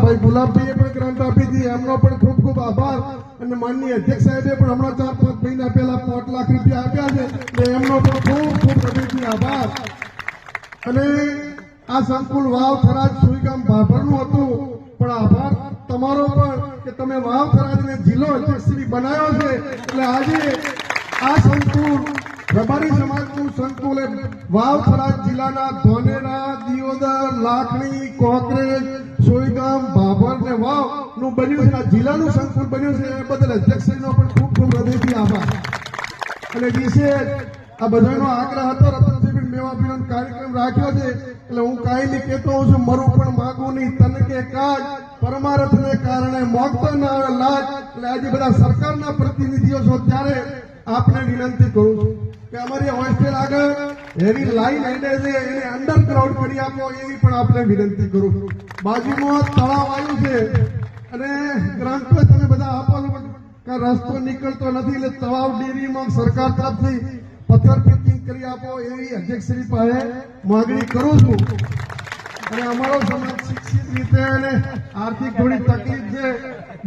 ભાઈ ગુલાબભાઈએ પણ ગ્રાન્ટ આપી હતી, એમનો પણ ખૂબ ખૂબ આભાર. અને માનનીય અધ્યક્ષ સાહેબે પણ હમણાં 4-5 મહિના પહેલા 5 લાખ રૂપિયા આપ્યા છે, એટલે એમનો પણ ખૂબ ખૂબ હૃદયથી આભાર. અને આ સંકુલ વાવ થરાદ સુઈગામ ભાભરનું હતું, પણ આભાર તમારો પણ કે તમે વાવ થરાદને જિલ્લો અધ્યક્ષશ્રી બનાવ્યો છે. એટલે આજે આ સંકુલ રબારી સમાજનું સંકુલ વાવ થરાદ જિલ્લાના ધોનેરા, દિયોદર, લાખણી, કોકરેજ, સોઈગામ, ભાભર ને વાવ નું બન્યું છે. આ જિલ્લાનું સંકુલ બન્યું છે, એ બદલ અધ્યક્ષશ્રીનો પણ ખૂબ ખૂબ હૃદયથી આભાર. અને વિશેષ આ બધાનો આગ્રહ હતો, રતનસિંહ મેવા પીવાનો કાર્યક્રમ રાખ્યો છે, એટલે હું કાયમી કહેતો હોઉં છું, મરું પણ માગું નહીં તન કે કાજ, પરમાર્થને કારણે મોગતો ના આવે લાજ. એટલે આજે બધા સરકારના પ્રતિનિધિઓ છો, ત્યારે આપને વિનંતી કરું છું કે અમારી હોસ્ટેલ આગળ હેવી લાઈન હેડે છે, એને અંડરગ્રાઉન્ડ કરી આપો, એવી પણ આપને વિનંતી કરું છું. બાજુમાં તળાવ આવ્યું છે, અને ગ્રાન્ટ તો તમે બધા આપો છો, પણ રસ્તો નીકળતો નથી, એટલે તળાવ ડેરીમાં સરકાર તરફથી પથ્થર ફિટિંગ કરી આપો, એવી અધ્યક્ષશ્રી પાસે માંગણી કરું છું. અને અમારો સમાજ શિક્ષિત રીતે અને આર્થિક થોડી તકલીફ છે,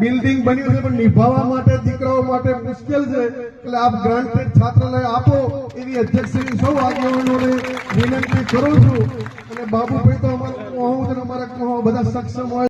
બિલ્ડિંગ બન્યું છે, પણ નિભાવવા માટે દીકરાઓ માટે મુશ્કેલ છે, એટલે આપ ગ્રાન્ટેડ છાત્રાલય આપો, એવી અધ્યક્ષશ્રી સૌ આગેવાનોને વિનંતી કરું છું. અને બાબુભાઈ તો અમારા બધા સક્ષમ હોય.